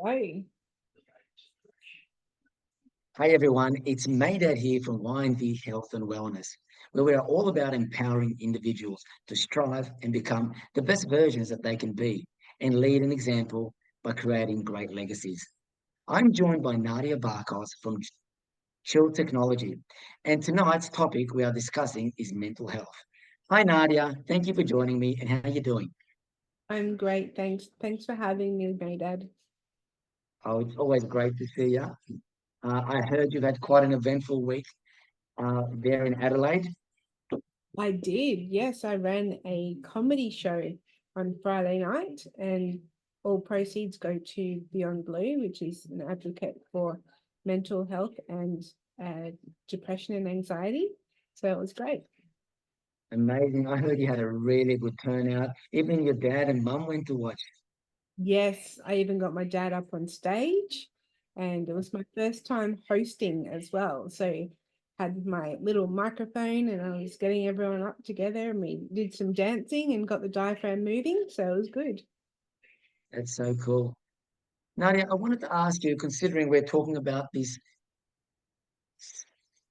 Right. Hi everyone, it's Maydad here from YNV Health and Wellness, where we are all about empowering individuals to strive and become the best versions that they can be and lead an example by creating great legacies. I'm joined by Nadia Barkos from Chill Technology, and tonight's topic we are discussing is mental health. Hi Nadia, thank you for joining me and how are you doing? I'm great. Thanks for having me, Maydad. Oh, it's always great to see you. I heard you've had quite an eventful week there in Adelaide. I did. Yes, I ran a comedy show on Friday night, and all proceeds go to Beyond Blue, which is an advocate for mental health and uh, depression and anxiety. So it was great. Amazing. I heard you had a really good turnout. Even your dad and mum went to watch. Yes, I even got my dad up on stage, and it was my first time hosting as well. So had my little microphone and I was getting everyone up together and we did some dancing and got the diaphragm moving, so it was good. That's so cool. Nadia, I wanted to ask you, considering we're talking about this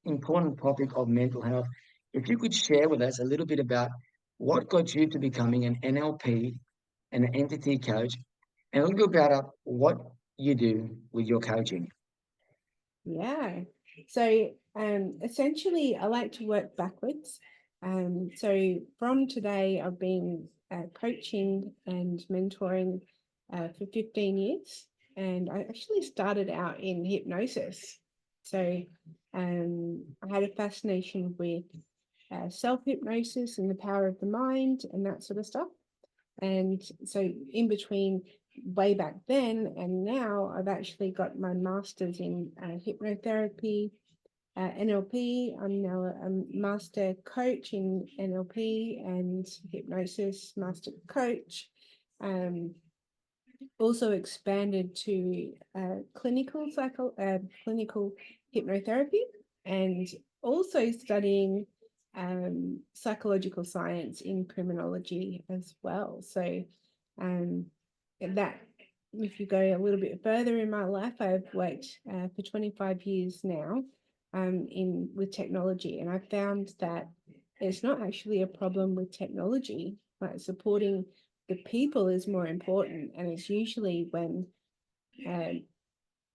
important topic of mental health, if you could share with us a little bit about what got you to becoming an NLP and an entity coach, and a little bit about what you do with your coaching. Yeah. So essentially I like to work backwards. So from today I've been coaching and mentoring for 15 years, and I actually started out in hypnosis. So I had a fascination with self hypnosis and the power of the mind and that sort of stuff. And so, in between way back then and now, I've actually got my master's in hypnotherapy, NLP. I'm now a master coach in NLP and hypnosis, master coach. Um, Also expanded to clinical hypnotherapy, and also studying psychological science in criminology as well. So um, that if you go a little bit further in my life, I've worked for 25 years now in with technology, and I found that it's not actually a problem with technology, like supporting the people is more important. And it's usually when uh,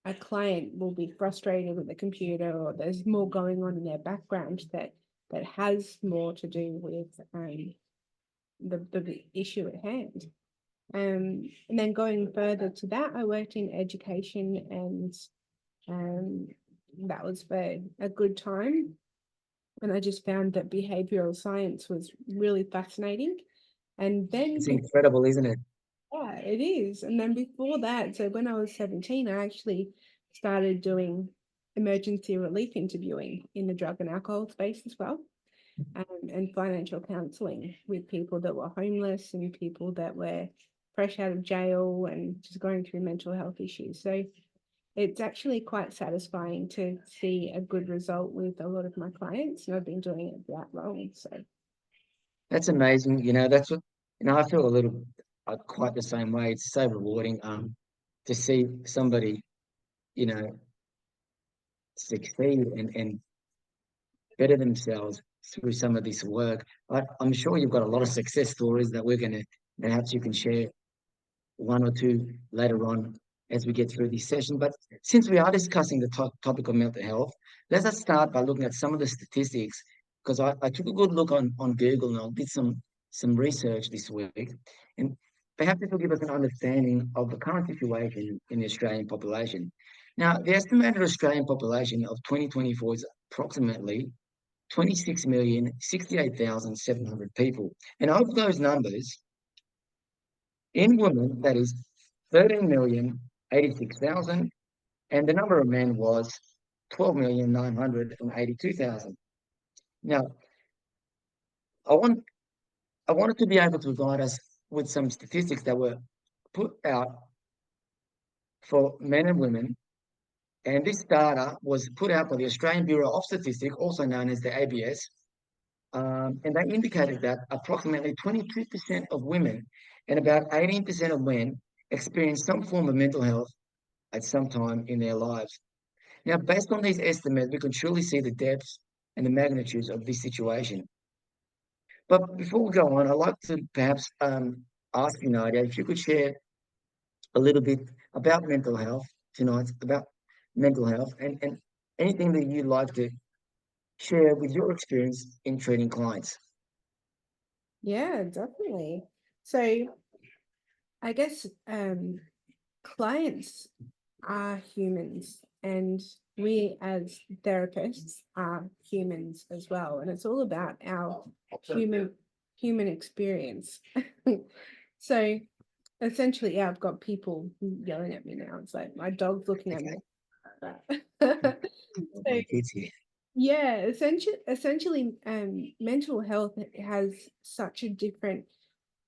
a client will be frustrated with the computer or there's more going on in their background that has more to do with the issue at hand. And then going further to that, I worked in education, and um, that was for a good time. And I just found that behavioral science was really fascinating. And It's then incredible, isn't it? Yeah, it is. And then before that, so when I was 17, I actually started doing emergency relief interviewing in the drug and alcohol space as well, and financial counseling with people that were homeless and people that were fresh out of jail and just going through mental health issues. So it's actually quite satisfying to see a good result with a lot of my clients, and I've been doing it that long. So That's amazing. That's what, I feel a little quite the same way. It's so rewarding to see somebody, you know, succeed and better themselves through some of this work. I'm sure you've got a lot of success stories that we're going to, perhaps you can share one or two later on as we get through this session. But since we are discussing the topic of mental health, let us start by looking at some of the statistics because I took a good look on Google and I did some research this week. And perhaps this will give us an understanding of the current situation in the Australian population. Now, the estimated Australian population of 2024 is approximately 26,068,700 people. And of those numbers, in women, that is 13,086,000, and the number of men was 12,982,000. Now, I want I wanted to be able to provide us with some statistics that were put out for men and women, and this data was put out by the Australian Bureau of Statistics, also known as the ABS, and they indicated that approximately 22% of women and about 18% of men experience some form of mental health at some time in their lives. Now, based on these estimates, we can truly see the depths and the magnitudes of this situation. But before we go on, I'd like to perhaps ask you, Nadia, if you could share a little bit about mental health tonight, about mental health, and anything that you'd like to share with your experience in treating clients. Yeah, definitely. So I guess clients are humans, and we as therapists are humans as well. And it's all about our human experience. So essentially, yeah, I've got people yelling at me now. It's like my dog's looking at Okay, me. So my kids here. yeah, essentially, mental health has such a different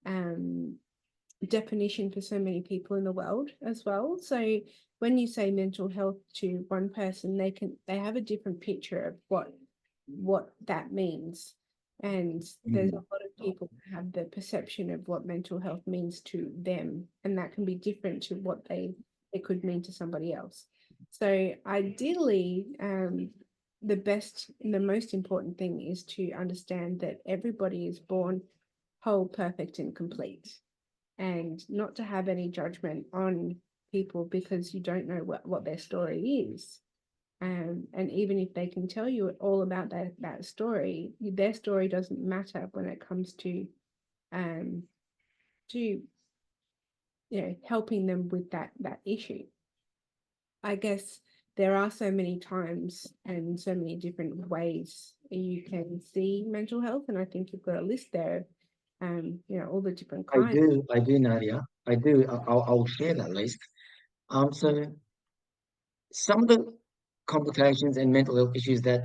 um definition for so many people in the world as well. So when you say mental health to one person, they have a different picture of what that means. And there's a Mm, lot of people who have the perception of what mental health means to them, and that can be different to what it could mean to somebody else. So ideally, the best and the most important thing is to understand that everybody is born whole, perfect, and complete, and not to have any judgment on people because you don't know what their story is. And even if they can tell you all about that story, their story doesn't matter when it comes um to helping them with that issue. I guess there are so many times and so many different ways you can see mental health, and I think you've got a list there, all the different kinds. I do, Nadia. I do. I'll share that list. So some of the complications and mental health issues that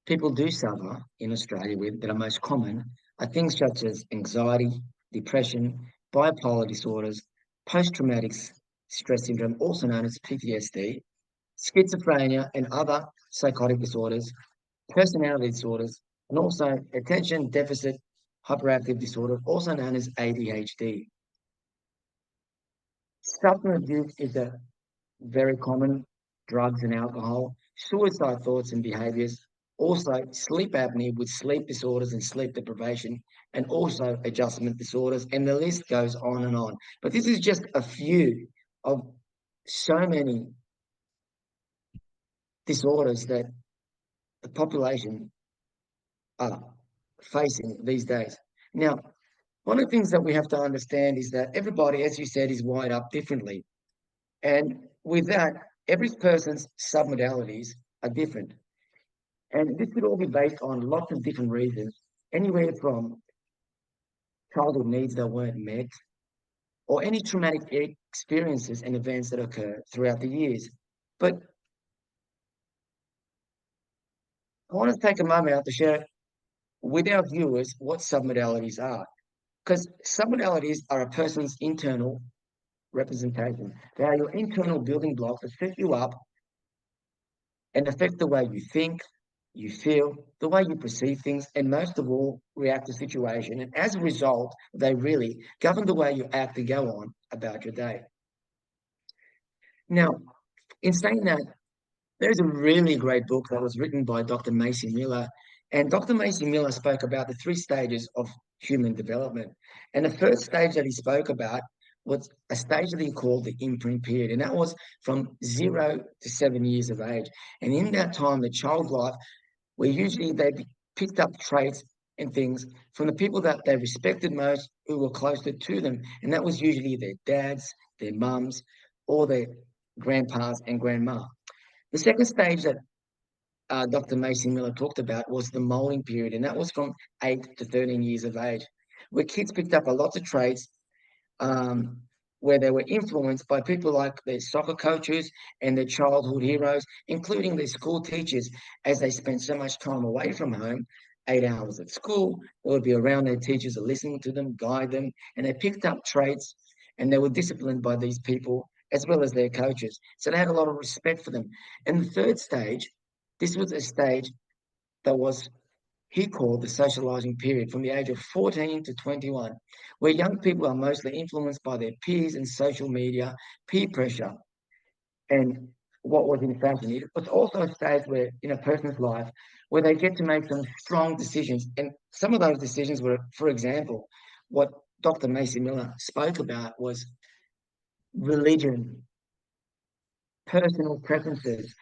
people do suffer in Australia with that are most common are things such as anxiety, depression, bipolar disorders, post-traumatic stress syndrome, also known as PTSD, schizophrenia, and other psychotic disorders, personality disorders, and also attention deficit hyperactive disorder, also known as ADHD. Substance abuse is a very common, drugs and alcohol, suicide thoughts and behaviors, also sleep apnea with sleep disorders and sleep deprivation, and also adjustment disorders, and the list goes on and on. But this is just a few of so many disorders that the population are facing these days. Now, one of the things that we have to understand is that everybody, as you said, is wired up differently. And with that, every person's submodalities are different. And this could all be based on lots of different reasons, anywhere from childhood needs that weren't met, or any traumatic experiences and events that occur throughout the years. But I want to take a moment out to share with our viewers what submodalities are, because submodalities are a person's internal representation. They are your internal building blocks that set you up and affect the way you think, you feel, the way you perceive things, and most of all, react to situation. And as a result, they really govern the way you act and go on about your day. Now, in saying that, there's a really great book that was written by Dr. Macy Miller. And Dr. Macy Miller spoke about the three stages of human development. And the first stage that he spoke about was a stage that he called the imprint period. And that was from 0 to 7 years of age. And in that time, the child life, where usually they picked up traits and things from the people that they respected most, who were closer to them. And that was usually their dads, their mums, or their grandpas and grandma. The second stage that Dr. Macy Miller talked about was the molding period, and that was from 8 to 13 years of age, where kids picked up a lot of traits, um, where they were influenced by people like their soccer coaches and their childhood heroes, including their school teachers, as they spent so much time away from home, 8 hours at school. They would be around their teachers, listening to them, guide them, and they picked up traits, and they were disciplined by these people as well as their coaches. So they had a lot of respect for them. And the third stage, this was a stage that was he called the socializing period from the age of 14 to 21, where young people are mostly influenced by their peers and social media, peer pressure. and what was in fashion. It was also a stage where, in a person's life, where they get to make some strong decisions. And some of those decisions were, for example, what Dr. Macy Miller spoke about was religion, personal preferences.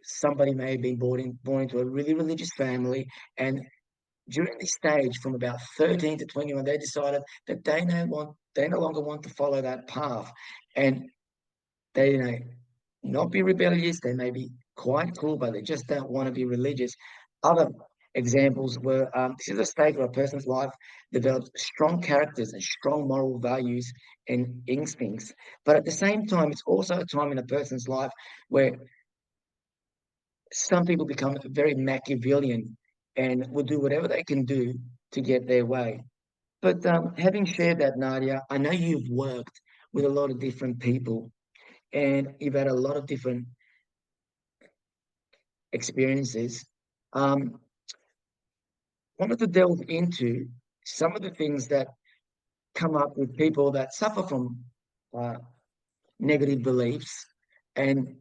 Somebody may have been born into a really religious family, and during this stage, from about 13 to 21, they decided that they no longer want to follow that path, and they not be rebellious. They may be quite cool, but they just don't want to be religious. Other examples were this is a stage where a person's life develops strong characters and strong moral values and instincts. But at the same time, it's also a time in a person's life where some people become very Machiavellian and will do whatever they can do to get their way. But having shared that, Nadia, I know you've worked with a lot of different people and you've had a lot of different experiences. Um, Wanted to delve into some of the things that come up with people that suffer from uh, negative beliefs and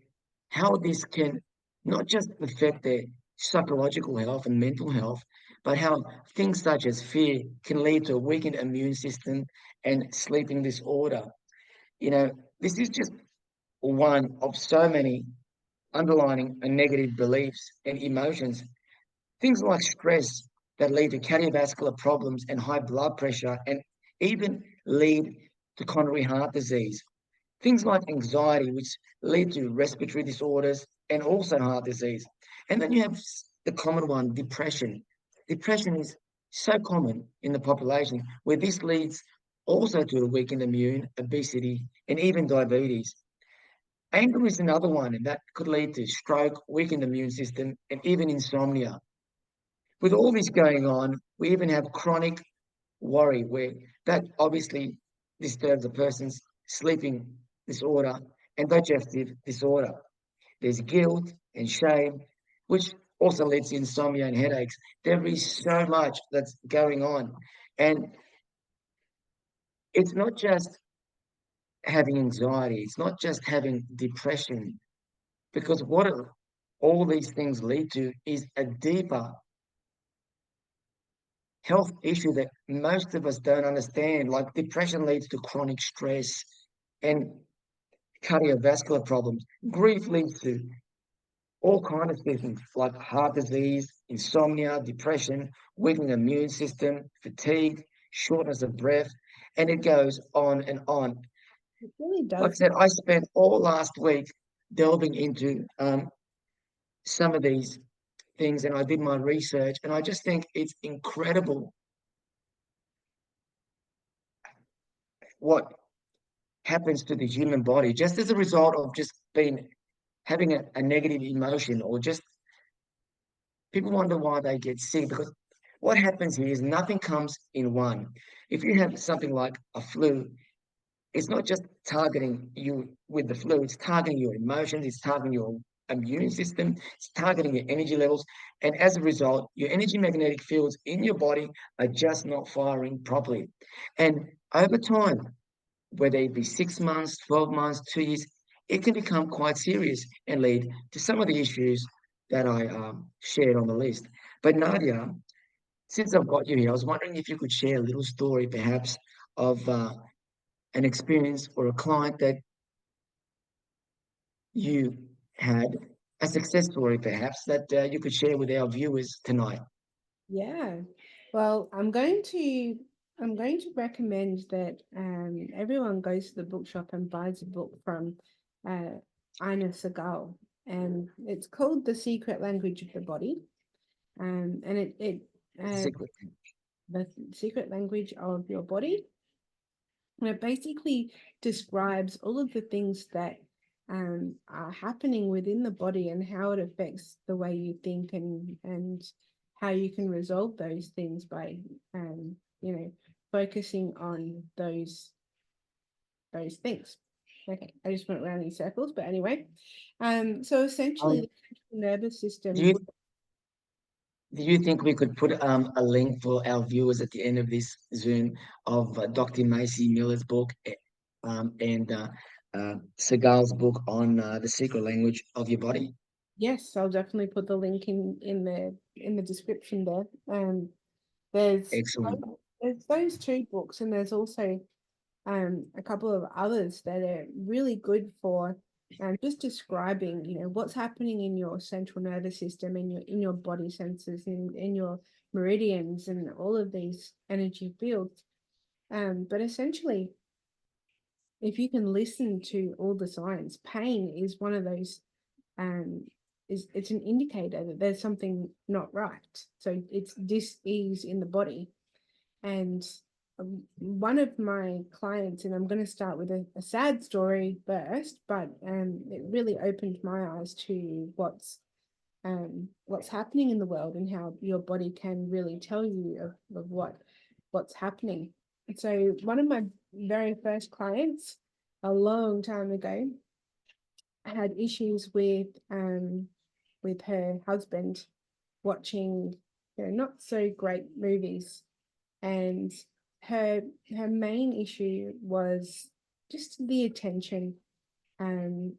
how this can not just affect their psychological health and mental health, but how things such as fear can lead to a weakened immune system and sleeping disorder. You know, this is just one of so many underlying and negative beliefs and emotions. Things like stress that lead to cardiovascular problems and high blood pressure, and even lead to coronary heart disease. Things like anxiety, which lead to respiratory disorders and also heart disease. And then you have the common one, depression. Depression is so common in the population, where this leads also to a weakened immune, obesity, and even diabetes. Anger is another one, and that could lead to stroke, weakened immune system, and even insomnia. With all this going on, we even have chronic worry, where that obviously disturbs a person's sleeping disorder and digestive disorder. There's guilt and shame, which also leads to insomnia and headaches. There is so much that's going on. And it's not just having anxiety, it's not just having depression, because all these things lead to is a deeper health issue that most of us don't understand. Like depression leads to chronic stress and cardiovascular problems. Grief leads to all kinds of symptoms like heart disease, insomnia, depression, weakening immune system, fatigue, shortness of breath, and it goes on and on. It really Like I does. said, I spent all last week delving into some of these things, and I did my research, and I just think it's incredible what happens to the human body just as a result of just being having a negative emotion, or just people wonder why they get sick, because what happens here is nothing comes in one. If you have something like a flu, it's not just targeting you with the flu, it's targeting your emotions, it's targeting your immune system, it's targeting your energy levels. And as a result, your energy magnetic fields in your body are just not firing properly. And over time, whether it be 6 months, 12 months, 2 years, it can become quite serious and lead to some of the issues that I shared on the list. But Nadia, since I've got you here, I was wondering if you could share a little story, perhaps, of an experience or a client that you had, a success story, perhaps, that you could share with our viewers tonight. Yeah. Well, I'm going to recommend that everyone goes to the bookshop and buys a book from uh, Ina Segal, and it's called The Secret Language of the Body. And it uh, Secret. the secret language of your body. And it basically describes all of the things that are happening within the body and how it affects the way you think, and how you can resolve those things by you know focusing on those things. Okay, I just went around in circles, but anyway, so essentially Um, the central nervous do system. you do you think we could put a link for our viewers at the end of this Zoom of Dr. Macy Miller's book, and Segal's book on the secret language of your body. Yes, I'll definitely put the link in the description there. There's Excellent. there's those two books, and there's also a couple of others that are really good for just describing, what's happening in your central nervous system, in your body senses, in your meridians, and all of these energy fields. But essentially, if you can listen to all the signs, pain is one of those. Um, it's an indicator that there's something not right. So it's dis-ease in the body. And one of my clients, and I'm going to start with a sad story first, but it really opened my eyes to what's happening in the world and how your body can really tell you of what's happening. So one of my very first clients a long time ago had issues with her husband watching not so great movies, and her her main issue was just the attention um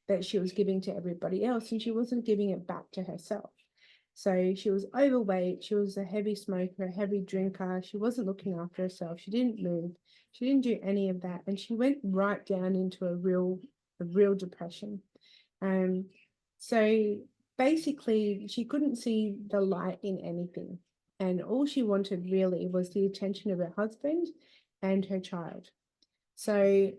that she was giving to everybody else, and she wasn't giving it back to herself. So she was overweight, she was a heavy smoker, a heavy drinker, she wasn't looking after herself, she didn't move, she didn't do any of that, and she went right down into a real depression. um so basically she couldn't see the light in anything, and all she wanted really was the attention of her husband and her child. So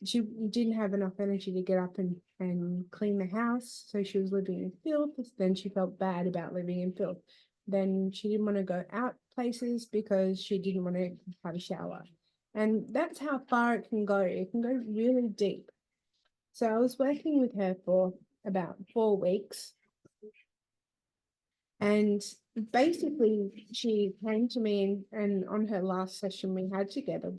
she didn't have enough energy to get up and clean the house. So she was living in filth. Then she felt bad about living in filth. Then she didn't want to go out places because she didn't want to have a shower. And that's how far it can go. It can go really deep. So I was working with her for about 4 weeks. And basically, she came to me, and on her last session we had together,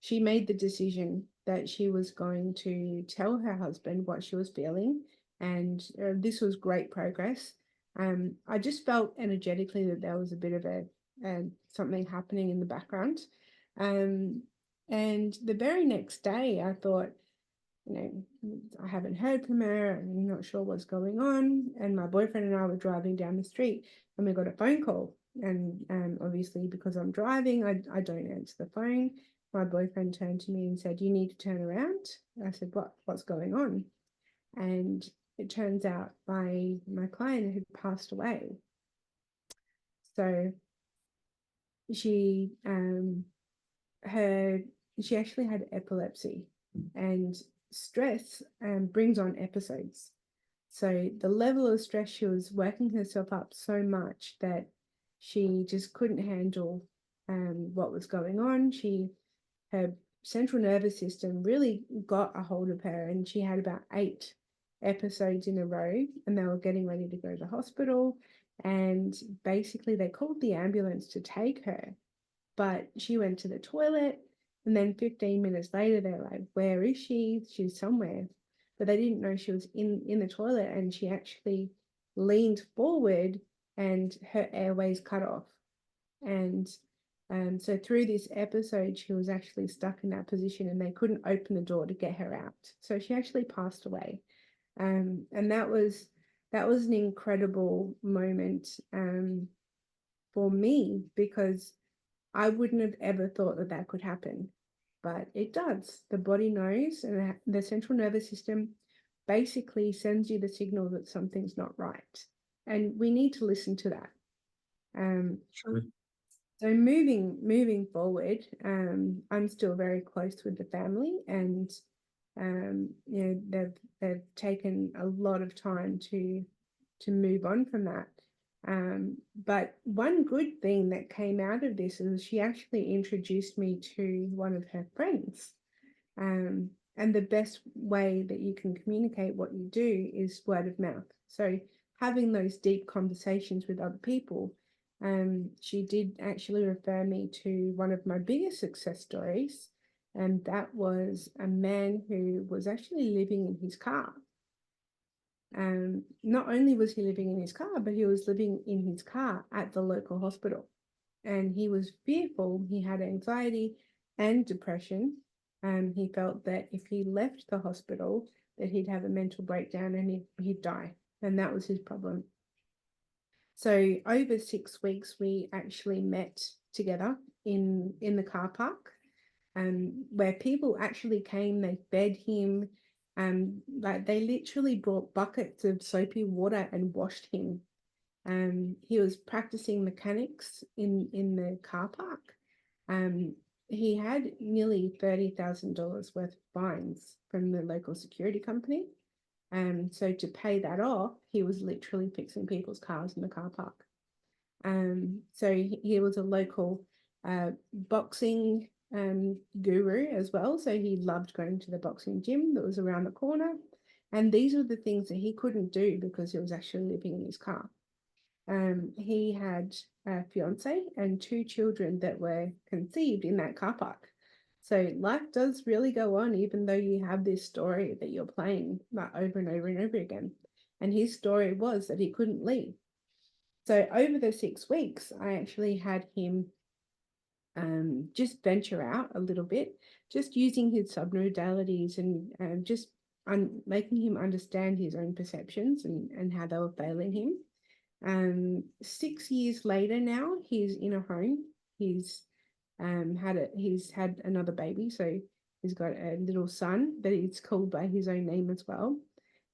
she made the decision that she was going to tell her husband what she was feeling, and this was great progress. I just felt energetically that there was a bit of a something happening in the background, um, and the very next day I thought, I haven't heard from her. I'm not sure what's going on. And my boyfriend and I were driving down the street, and we got a phone call. And obviously, because I'm driving, I don't answer the phone. My boyfriend turned to me and said, "You need to turn around." I said, "What's going on?" And it turns out my client had passed away. So she her she actually had epilepsy, and stress brings on episodes. So the level of stress, she was working herself up so much that she just couldn't handle what was going on. Her central nervous system really got a hold of her, and she had about 8 episodes in a row, and they were getting ready to go to the hospital. And basically, they called the ambulance to take her, but she went to the toilet, and then 15 minutes later they're like, "Where is she? She's somewhere." But they didn't know she was in the toilet, and she actually leaned forward and her airways cut off. And so through this episode she was actually stuck in that position, and they couldn't open the door to get her out, so she actually passed away. And that was an incredible moment for me, because I wouldn't have ever thought that that could happen, but it does. The body knows, and the central nervous system basically sends you the signal that something's not right, and we need to listen to that. Um, True. so moving forward, I'm still very close with the family, and they've taken a lot of time to move on from that. But one good thing that came out of this is she actually introduced me to one of her friends. And the best way that you can communicate what you do is word of mouth. So having those deep conversations with other people. She did actually refer me to one of my biggest success stories, and that was a man who was actually living in his car. Not only was he living in his car, but he was living in his car at the local hospital. And he was fearful. He had anxiety and depression. He felt that if he left the hospital, that he'd have a mental breakdown and he'd die. And that was his problem. So over 6 weeks, we actually met together in the car park, where people actually came. They fed him, like they literally brought buckets of soapy water and washed him. He was practicing mechanics in the car park. He had nearly $30,000 worth of fines from the local security company. So to pay that off, he was literally fixing people's cars in the car park. So he was a local boxing guru as well. So he loved going to the boxing gym that was around the corner. And these were the things that he couldn't do because he was actually living in his car. He had a fiance and 2 children that were conceived in that car park. So life does really go on, even though you have this story that you're playing like over and over and over again. And his story was that he couldn't leave. So over the 6 weeks, I actually had him just venture out a little bit, just using his submodalities and just making him understand his own perceptions and how they were failing him. 6 years later now, he's in a home. He's had another baby, so he's got a little son that is called by his own name as well.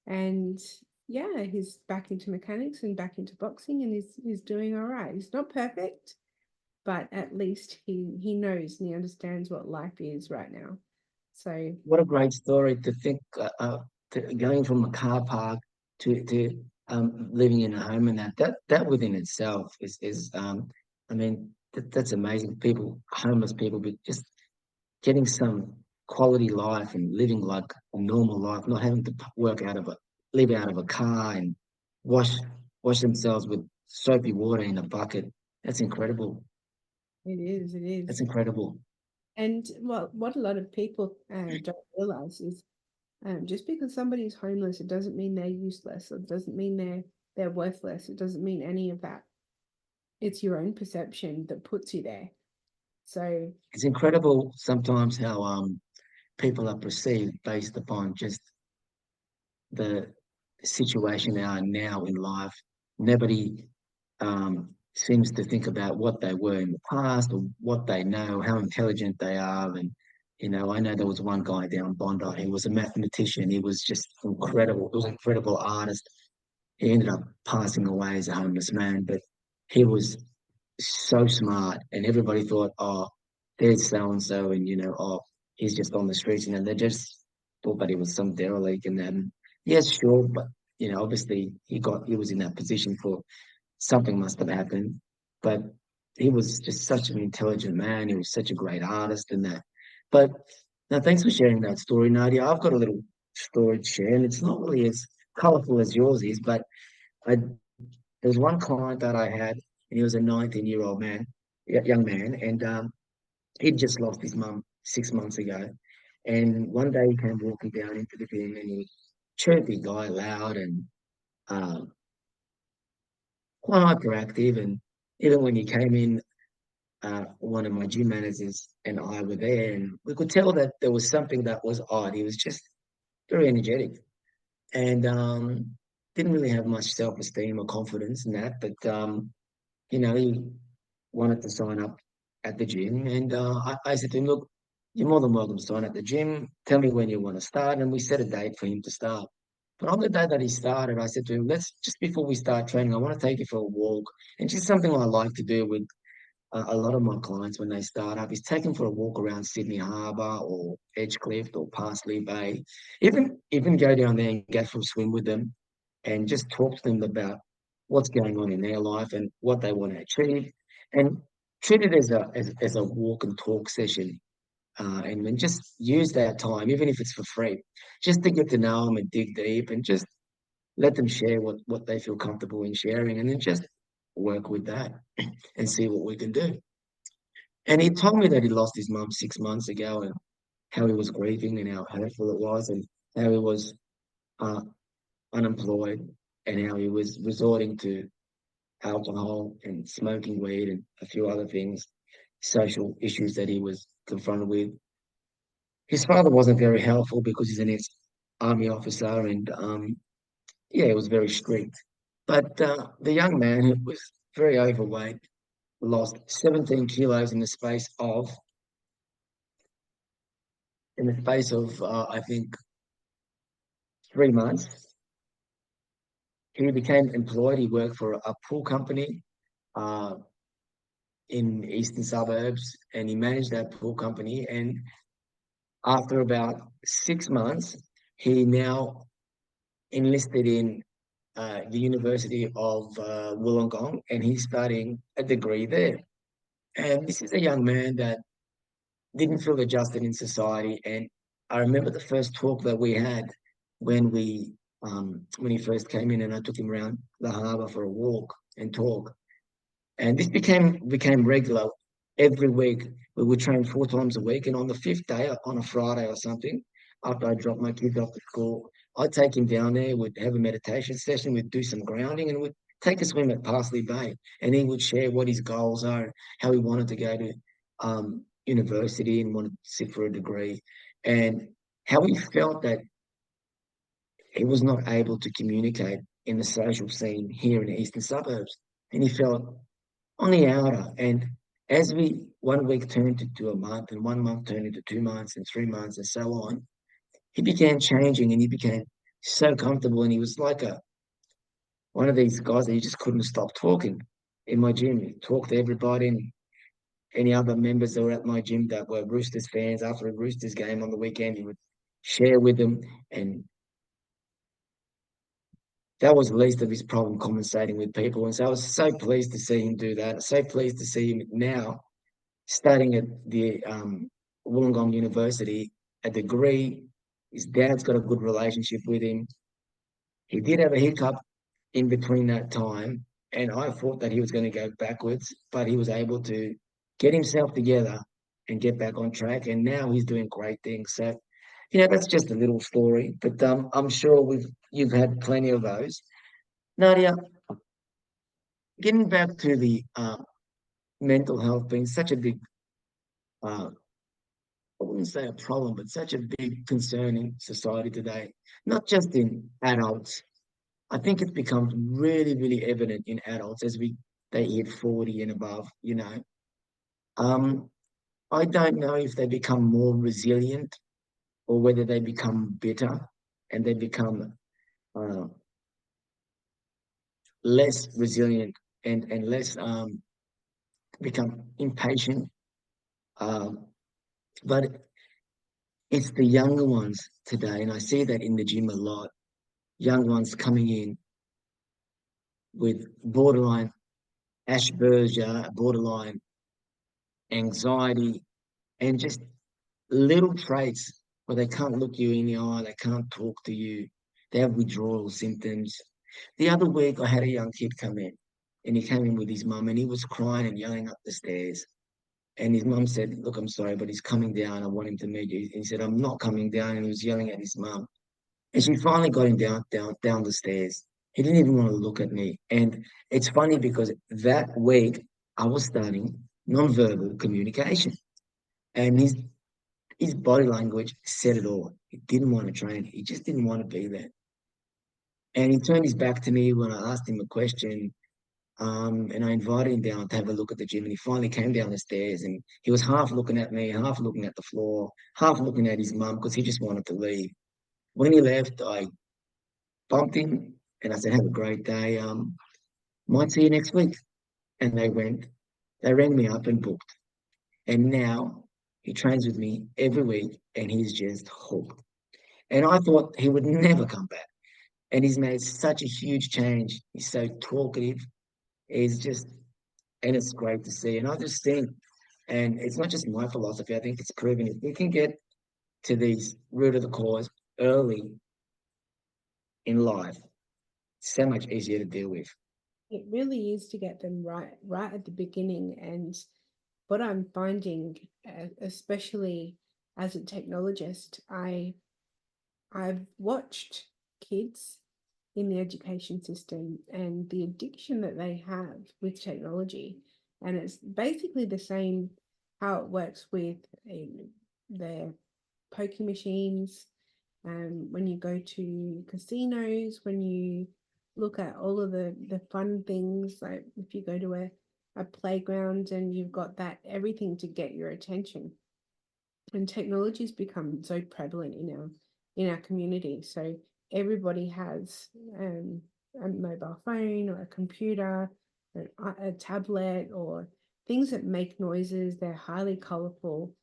And yeah, he's back into mechanics and back into boxing, and he's doing all right. He's not perfect, but at least he knows and he understands what life is right now. So What a great story to think, going from a car park to living in a home, and that within itself is I mean that's amazing. People, homeless people, but just getting some quality life and living like a normal life, not having to live out of a car and wash wash themselves with soapy water in a bucket. That's incredible. it That's is. incredible. And what a lot of people don't realize is just because somebody's homeless, it doesn't mean they're useless. It doesn't mean they're worthless. It doesn't mean any of that. It's your own perception that puts you there. So It's incredible sometimes how people are perceived based upon just the situation they are now in life. Nobody seems to think about what they were in the past or what they know, how intelligent they are. And, I know there was one guy down Bondi, he was a mathematician. He was just incredible. He was an incredible artist. He ended up passing away as a homeless man, but he was so smart. And everybody thought, oh, there's so and so, and, oh, he's just on the streets. And then they just thought that he was some derelict. And then, yes, sure, but, obviously he was in that position for something must have happened. But he was just such an intelligent man. He was such a great artist and that. But now, thanks for sharing that story, Nadia. I've got a little story to share, and it's not really as colourful as yours is, but I there's one client that I had, and he was a 19-year-old man, young man, and he'd just lost his mum 6 months ago. And one day he came walking down into the gym, and he was chirpy guy, loud and um, quite hyperactive. And even when he came in, one of my gym managers and I were there, and we could tell that there was something that was odd. He was just very energetic and didn't really have much self-esteem or confidence in that. But he wanted to sign up at the gym, and I said to him, "Look, you're more than welcome to sign at the gym. Tell me when you want to start," and we set a date for him to start. But on the day that he started, I said to him, "Let's just before we start training, I want to take you for a walk." And just something I like to do with a lot of my clients when they start up is take them for a walk around Sydney Harbour or Edgecliff or Parsley Bay. Even go down there and go for a swim with them and just talk to them about what's going on in their life and what they want to achieve, and treat it as a walk and talk session. And then just use that time, even if it's for free, just to get to know them and dig deep and just let them share what they feel comfortable in sharing, and then just work with that and see what we can do. And he told me that he lost his mum 6 months ago and how he was grieving and how hurtful it was and how he was uh, unemployed and how he was resorting to alcohol and smoking weed and a few other things, social issues that he was confronted with. his father wasn't very helpful because he's an ex-army officer, and yeah, he was very strict. But the young man who was very overweight lost 17 kilos in the space of I think 3 months. He became employed. He worked for a pool company uh, in eastern suburbs, and he managed that pool company. And after about 6 months, he now enlisted in the University of Wollongong, and he's studying a degree there. And this is a young man that didn't feel adjusted in society. And I remember the first talk that we had when when he first came in, and I took him around the harbour for a walk and talk. And this became regular every week. We would train 4 times a week, and on the fifth day, on a Friday or something, after I dropped my kids off to school, I'd take him down there. We'd have a meditation session. We'd do some grounding, and we'd take a swim at Parsley Bay. And he would share what his goals are, how he wanted to go to university and wanted to sit for a degree, and how he felt that he was not able to communicate in the social scene here in the eastern suburbs. And he felt on the outer. And as we 1 week turned into a month, and 1 month turned into 2 months, and 3 months, and so on, he began changing, and he became so comfortable. And he was like one of these guys that you just couldn't stop talking in my gym. He talked to everybody, and any other members that were at my gym that were Roosters fans. After a Roosters game on the weekend, he would share with them. And that was the least of his problem, conversating with people. And so I was so pleased to see him do that. So pleased to see him now studying at the Wollongong University, a degree. His dad's got a good relationship with him. He did have a hiccup in between that time, and I thought that he was going to go backwards, but he was able to get himself together and get back on track. And now he's doing great things. So, that's just a little story, but I'm sure you've had plenty of those. Nadia, getting back to the mental health being such a big uh, I wouldn't say a problem, but such a big concern in society today, not just in adults. I think it's become really, really evident in adults as they hit 40 and above. Um, I don't know if they become more resilient or whether they become bitter and they become uh, less resilient and less become impatient. Um, but it's the younger ones today, and I see that in the gym a lot. Young ones coming in with borderline Asperger, borderline anxiety, and just little traits where they can't look you in the eye, they can't talk to you, they have withdrawal symptoms. The other week, I had a young kid come in, and he came in with his mum, and he was crying and yelling up the stairs. And his mum said, "Look, I'm sorry, but he's coming down. I want him to meet you." And he said, "I'm not coming down." And he was yelling at his mum. And she finally got him down the stairs. He didn't even want to look at me. And it's funny because that week I was studying nonverbal communication. And his body language said it all. He didn't want to train. He just didn't want to be there. And he turned his back to me when I asked him a question. And I invited him down to have a look at the gym. And he finally came down the stairs, and he was half looking at me, half looking at the floor, half looking at his mum because he just wanted to leave. When he left, I bumped him and I said, "Have a great day. Might see you next week." And they rang me up and booked. And now he trains with me every week, and he's just hooked. And I thought he would never come back. And he's made such a huge change. He's so talkative. He's just, and it's great to see. And I just think, and it's not just my philosophy, I think it's proven if we can get to these root of the cause early in life, it's so much easier to deal with. It really is to get them right at the beginning. And what I'm finding, especially as a technologist, I've watched kids in the education system and the addiction that they have with technology. And it's basically the same how it works with their pokie machines, when you go to casinos, when you look at all of the fun things, like if you go to a playground and you've got that everything to get your attention. And technology's become so prevalent in our community. So everybody has a mobile phone or a computer, a tablet, or things that make noises. They're highly colorful.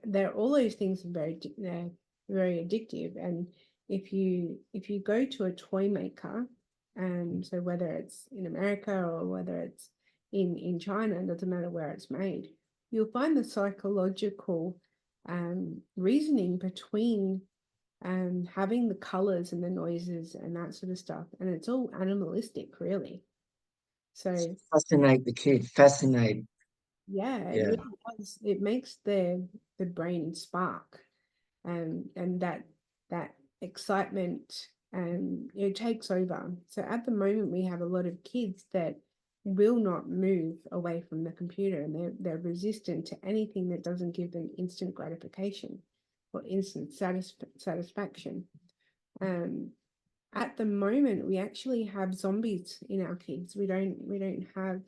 They're all those things are they're very addictive. And if you go to a toy maker, so whether it's in America or whether it's in China, it doesn't matter where it's made, you'll find the psychological reasoning between having the colors and the noises and that sort of stuff. And it's all animalistic, really. So Fascinate the kid, fascinate. yeah, it Yeah. really does. It makes the brain spark, and that excitement, it takes over. So at the moment, we have a lot of kids that will not move away from the computer, and they're resistant to anything that doesn't give them instant gratification or instant satisfaction. Um, at the moment, we actually have zombies in our kids. We don't have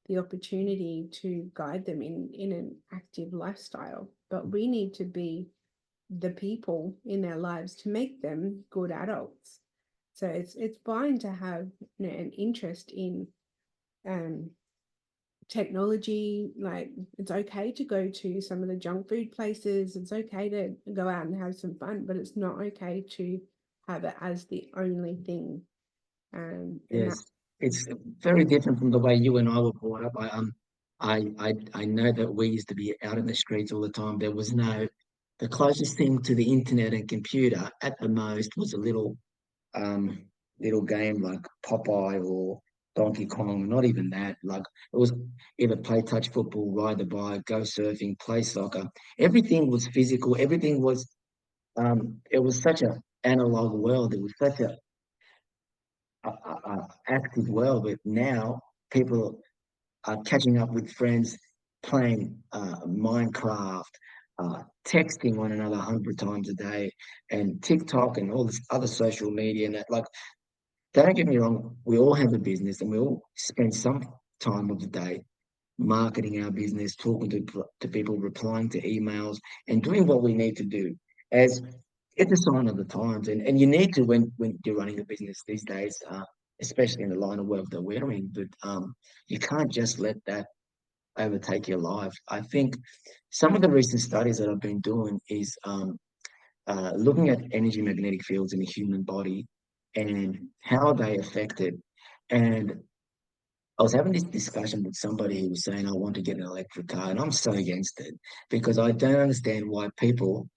the opportunity to guide them in an active lifestyle, but we need to be the people in their lives to make them good adults. So it's fine to have, an interest in um, technology. Like, it's okay to go to some of the junk food places. It's okay to go out and have some fun, but it's not okay to have it as the only thing. And that Yes, it's very different from the way you and I were brought up. I know that we used to be out in the streets all the time. There was no, the closest thing to the internet and computer at the most was a um little game like Popeye or Donkey Kong. Not even that. Like it was either play touch football, ride the bike, go surfing, play soccer. Everything was physical. Everything was it was such a analog world. It was such a active world, but now people are catching up with friends, playing Minecraft, texting one another 100 times a day, and TikTok and all this other social media. And that, like, don't get me wrong, we all have a business, and we all spend some time of the day marketing our business, talking to people, replying to emails, and doing what we need to do. As it's a sign of the times, and you need to when you're running a business these days, especially in the line of work that we're in. But you can't just let that overtake your life. I think some of the recent studies that I've been doing is looking at energy magnetic fields in the human body and how they affect it. And I was having this discussion with somebody who was saying, I want to get an electric car, and I'm so against it because I don't understand why people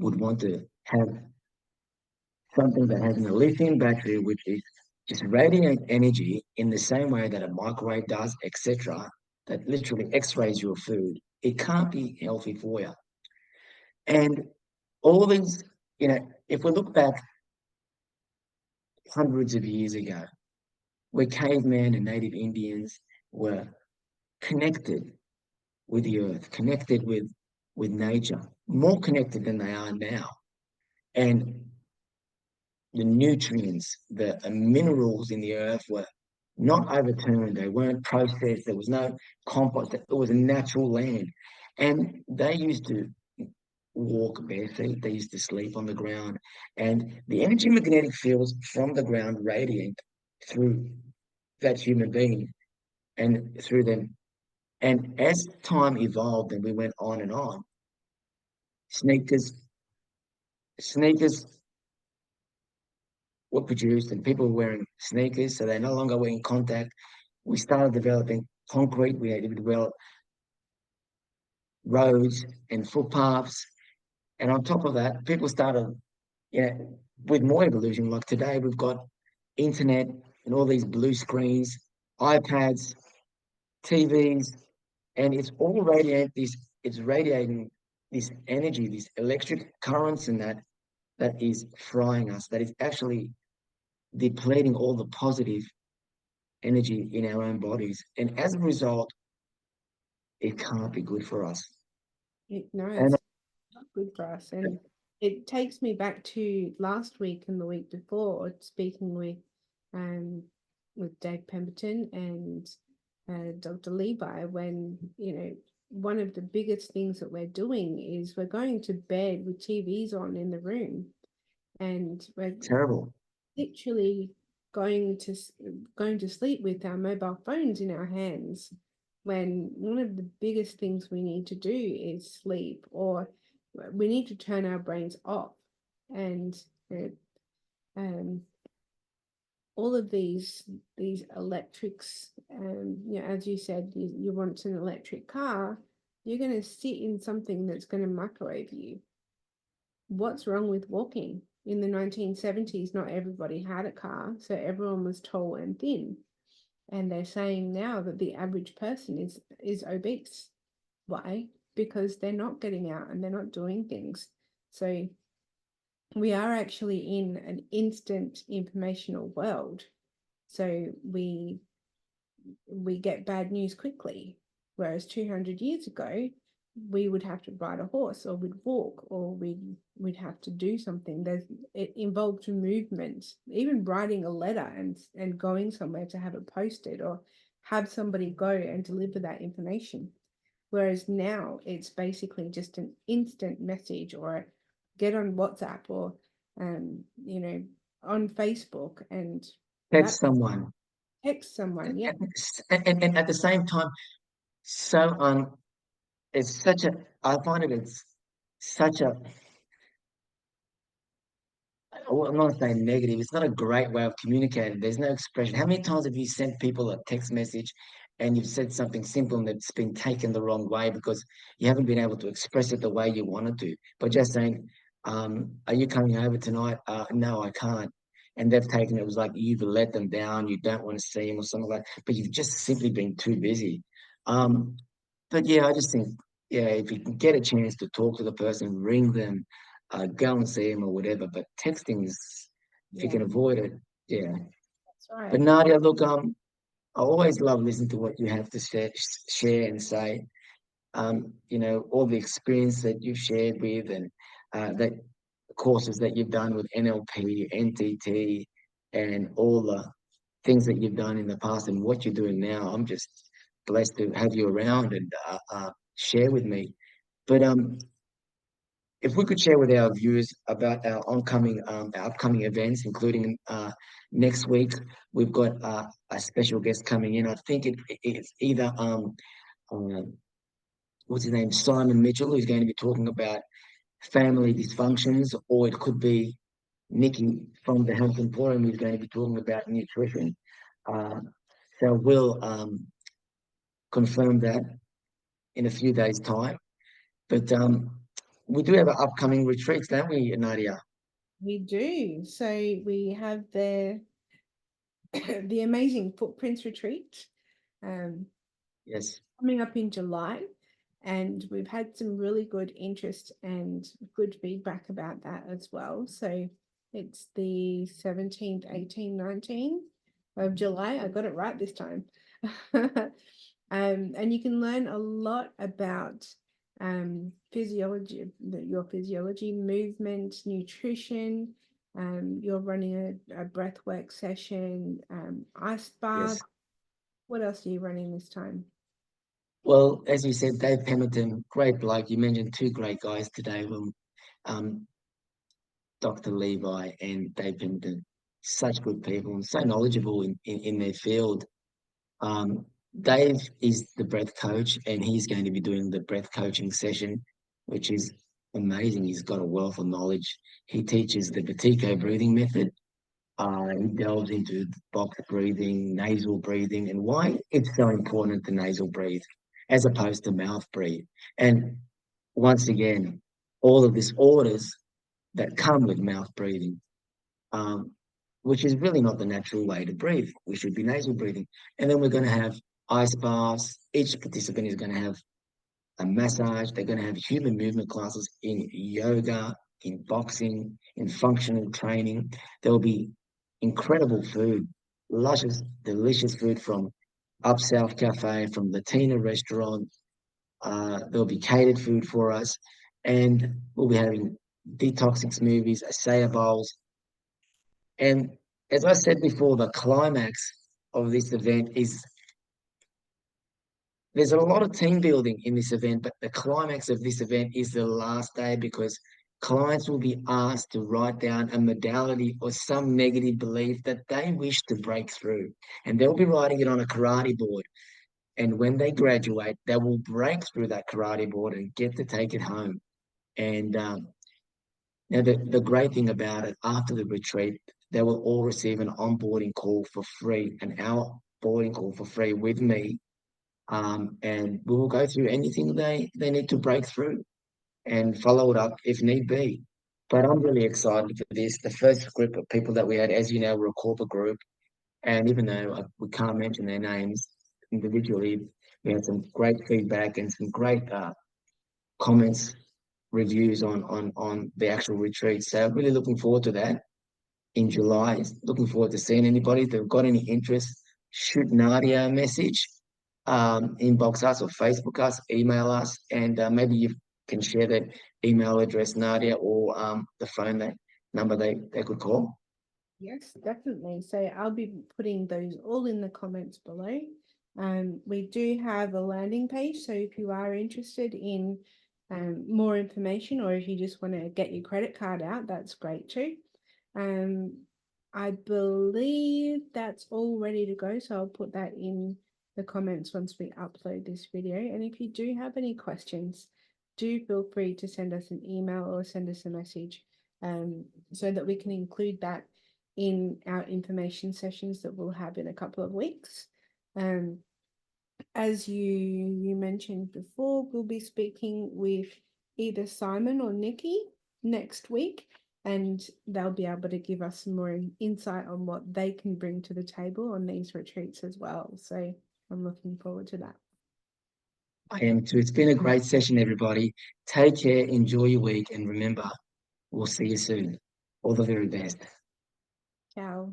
would want to have something that has a lithium battery, which is just radiate energy in the same way that a microwave does, etc., that literally x-rays your food. It can't be healthy for you. And all these, if we look back hundreds of years ago, where cavemen and native Indians were connected with the earth, connected with nature, more connected than they are now. And the nutrients, the minerals in the earth were not overturned. They weren't processed. There was no compost. It was a natural land. And they used to walk bare feet. They used to sleep on the ground. And the energy magnetic fields from the ground radiate through that human being and through them. And as time evolved and we went on, sneakers, sneakers were produced and people were wearing sneakers, so they no longer were in contact. We started developing concrete. We had to develop roads and footpaths. And on top of that, people started, with more evolution. Like today, we've got internet and all these blue screens, iPads, TVs, and it's radiating this energy, this electric currents, and that is frying us, that is actually depleting all the positive energy in our own bodies. And as a result, it can't be good for us. no, And it's good for us. And it takes me back to last week and the week before, speaking with Dave Pemberton and Dr. Levi, when, one of the biggest things that we're doing is we're going to bed with TVs on in the room, and we're Terrible. literally going to sleep with our mobile phones in our hands, when one of the biggest things we need to do is sleep, or we need to turn our brains off. And um, all of these electrics, as you said, you want an electric car, you're going to sit in something that's going to microwave you. What's wrong with walking? In the 1970s, not everybody had a car, so everyone was tall and thin. And they're saying now that the average person is obese. Why? Because they're not getting out and they're not doing things. So we are actually in an instant informational world. So we get bad news quickly. Whereas 200 years ago, we would have to ride a horse, or we'd walk, or we'd have to do something. It involved movement, even writing a letter and going somewhere to have it posted, or have somebody go and deliver that information. Whereas now it's basically just an instant message, or get on WhatsApp, or on Facebook, and that Text someone. text someone. Yeah. And at the same time, so it's such a, I find it's such a, well, I'm not saying negative, it's not a great way of communicating. There's no expression. How many times have you sent people a text message and you've said something simple and it's been taken the wrong way because you haven't been able to express it the way you wanted to? But just saying, are you coming over tonight? No, I can't. And they've taken it was like you've let them down, you don't want to see them or something like that, but you've just simply been too busy. Um, but yeah, I just think, yeah, if you can get a chance to talk to the person, ring them, go and see them or whatever. But texting is, if you Yeah, can avoid it, yeah. that's But right. Nadia, look, I always love listening to what you have to share and say. All the experience that you've shared with, and that courses that you've done with NLP, NTT, and all the things that you've done in the past and what you're doing now. I'm just blessed to have you around and share with me. But if we could share with our viewers about our upcoming events, including next week, we've got a special guest coming in. I think it's either uh, what's his name, Simon Mitchell, who's going to be talking about family dysfunctions, or it could be Nikki from the Health Emporium, who's going to be talking about nutrition. Uh, so we'll confirm that in a few days' time. But we do have our upcoming retreats, don't we, Nadia? We do. So we have the amazing Footprints retreat um, Yes. coming up in July, and we've had some really good interest and good feedback about that as well. So it's the 17th, 18th, 19th of July. I got it right this time. And you can learn a lot about your physiology, movement, nutrition. You're running a breathwork session, ice bath. Yes. What else are you running this time? Well, as you said, Dave Pemberton, great bloke. You mentioned two great guys today, um, Dr. Levi and Dave Pemberton. Such good people and so knowledgeable in their field. Um, Dave is the breath coach, and he's going to be doing the breath coaching session, which is amazing. He's got a wealth of knowledge. He teaches the Batico breathing method. He delves into box breathing, nasal breathing, and why it's so important to nasal breathe as opposed to mouth breathe. And once again, all of this orders that come with mouth breathing, um, which is really not the natural way to breathe. We should be nasal breathing. And then we're going to have ice baths. Each participant is going to have a massage. They're going to have human movement classes in yoga, in boxing, in functional training. There will be incredible food, luscious, delicious food from Up South Cafe, from Latina Restaurant. There'll be catered food for us. and we'll be having detoxing smoothies, acai bowls, and as I said before, the climax of this event is there's a lot of team building in this event, but the climax of this event is the last day because clients will be asked to write down a modality or some negative belief that they wish to break through. And they'll be writing it on a karate board. And when they graduate, they will break through that karate board and get to take it home. And now the great thing about it, after the retreat, they will all receive an onboarding call for free, an hour boarding call for free with me, and we will go through anything they need to break through and follow it up if need be. But I'm really excited for this. The first group of people that we had, as you know, were a corporate group, and even though we can't mention their names individually, we had some great feedback and some great comments, reviews on the actual retreat. So really looking forward to that in July. Looking forward to seeing anybody. If they've got any interest, shoot Nadia a message, inbox us or Facebook us, email us, and maybe you can share that email address, Nadia, or the phone that number they could call. Yes, definitely. So I'll be putting those all in the comments below. We do have a landing page, so if you are interested in more information, or if you just want to get your credit card out, that's great too. I believe that's all ready to go, so I'll put that in the comments once we upload this video. And if you do have any questions, do feel free to send us an email or send us a message, so that we can include that in our information sessions that we'll have in a couple of weeks. As you mentioned before, we'll be speaking with either Simon or Nikki next week, and they'll be able to give us some more insight on what they can bring to the table on these retreats as well. So I'm looking forward to that. I am too. It's been a great session, everybody. Take care, enjoy your week, and remember, we'll see you soon. All the very best. Ciao.